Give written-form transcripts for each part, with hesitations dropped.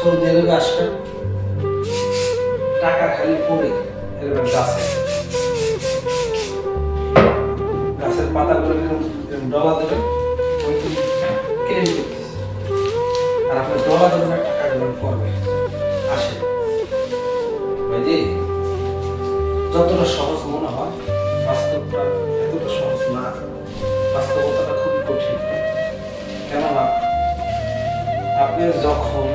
Saudi আরবে আসবেন, টাকা খালি পড়ে এরকম গাছের পাতাগুলো এরকম ডলা দেবেন, ওই কেটে নিতে, আর আপনার ডলা দেবেন টাকাগুলো পড়বে আসে। ভাইজি, যতটা সহজ মনে হয় বাস্তবটা এতটা সহজ না, বাস্তবতাটা খুবই কঠিন। কেননা আপনি যখন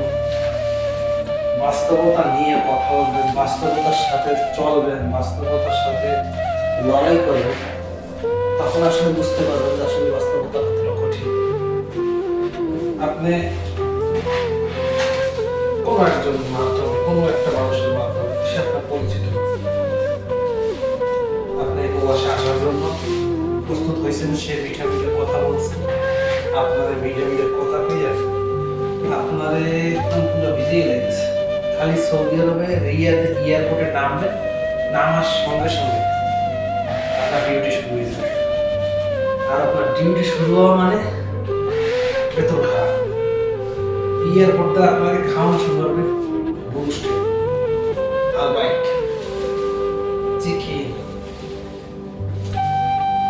বাস্তবতা নিয়ে কথা বলবেন, বাস্তবতার সাথে চলবেন, বাস্তবতার সাথে লড়াই করবেন, তখন আসলে বুঝতে পারবেন যে আসলে বাস্তবতা কতটা কঠিন। আপনি কোনো একজন মাধ্যমে, কোনো একটা মানুষের মাধ্যমে সে আপনার পরিচিত, আপনি প্রবাসে আসার জন্য প্রস্তুত হয়েছেন, সে মিঠা মিঠে কথা বলছেন, আপনার মিঠে মিঠে কথা পেয়ে আপনারে পুরো ভিজেই লেগেছে। খালি সৌদি আরবে রিয়াদে এয়ারপোর্টে নামবেন, নামার সঙ্গে সঙ্গে আপনার ডিউটি শুরু হয়ে যাবে। আর আপনার ডিউটি শুরু হওয়া মানে বেতন খাওয়া। এয়ারপোর্টে আপনাকে খাওয়ানো শুরু করবে বুস্ট, আলবাইট, চিকেন,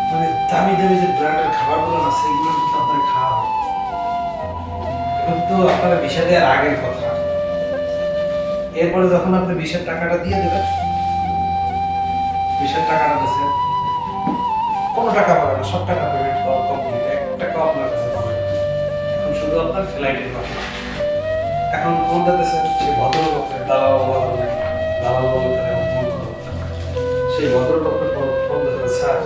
মানে দামি দামি যে ব্র্যান্ডের খাবারগুলো আছে সেগুলো কিন্তু আপনার খাওয়া হবে। কিন্তু আপনারা ভিসা দেওয়ার আগের কথা। এরপরে যখন আপনি ভিসার টাকাটা দিয়ে দেবেন, ভিসার টাকাটা দিচ্ছে কোনো টাকা পাবে না, সব টাকা পেমেন্ট করা কমপ্লিট, 1 টাকাও আপনার কাছে পাবে না। এখন শুধু আপনার ফ্লাইটের কথা। এখন কোন দেশে সে ভদ্রলোকের দালাল বলে, দালাল বলে তারা ফোন করো, সেই ভদ্রলোকের ফোন দিতে, স্যার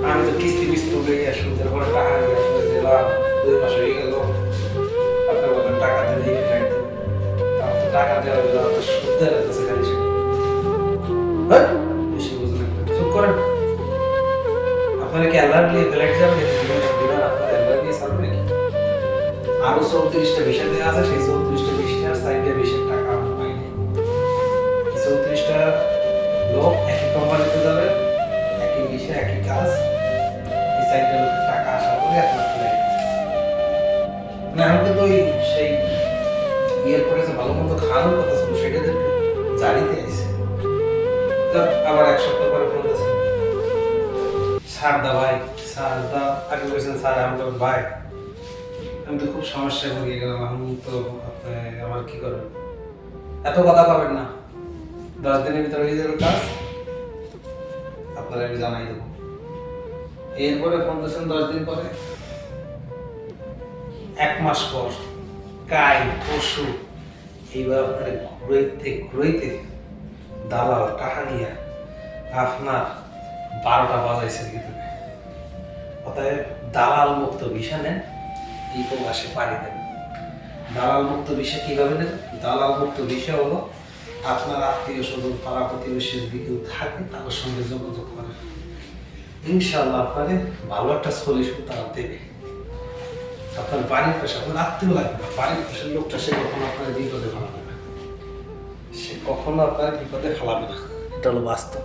আমি তো কিস্তি গিয়ে সুদের পরে টাকা নিয়ে আসলে দিলাম, 2 মাস হয়ে গেল, আপনি বলেন টাকা দিলে ফ্লাইট দেবো, আমার তো টাকা দেওয়া হলো, আপনার সুদ দেওয়ার কাছে খালি সে বেশি বুঝলেন না, চুপ করেন। আপনারা কি অ্যালার্ট দিয়ে ফ্লাইট যাবেন, আপনার অ্যালার্ট দিয়ে ছাড়বে নাকি? আরো 34টা ভিসা দেওয়া আছে, সেই 34টা ভিসার সাইডে ভিসার টাকা আমরা পাইনি। 34টা লোক একই কোম্পানিতে যাবে, একই ভিসা, একই কাজ, এই সাইডে লোকের টাকা আসার পরে আপনার ফ্লাইট। মানে আমি কিন্তু ওই সেই এয়ারপোর্টে যে ভালো মন্দ খাওয়ানোর কথা ছিল সেটা জারিতে আছে। আবার 1 সপ্তাহ পরে ফোন দিয়েছে, স্যার দা ভাই, স্যার দা আগে বলছেন স্যার, আমি তো ভাই, আমি তো খুব সমস্যায় পড়ে গেলাম, আমি তো আপনি আমার কি করবেন? এত কথা পাবেন না, 10 দিনের ভিতরে হয়ে যাবে কাজ, আপনারা আমি জানাই দেবো। এরপরে ফোন দিয়েছেন 10 দিন পরে, 1 মাস পর, কাল পরশু, এইবার আপনার ঘুরাইতে ঘুরাইতে দালাল টাকা নিয়ে আপনার 12টা বাজাইছে কিন্তু। অতএব দালাল মুক্ত ভিসা নেন, এই প্রবাসে পাড়ি দেন। দালাল মুক্ত ভিসা কিভাবে নেন? দালাল মুক্ত ভিসা হলো আপনার আত্মীয় স্বজন, পাড়া প্রতিবেশী যদি কেউ থাকে তাদের সঙ্গে যোগাযোগ করেন, ইনশাআল্লাহ আপনাদের ভালো একটা সলিউশন তারা দেবে। আপনার বাড়ির পাশে আপনার আত্মীয় লাগবে না, বাড়ির পাশের লোকটা সে কখনো আপনার বিপদে ফেলাবে না, সে কখনো আপনার বিপদে ফেলাবে না, এটা হলো বাস্তব।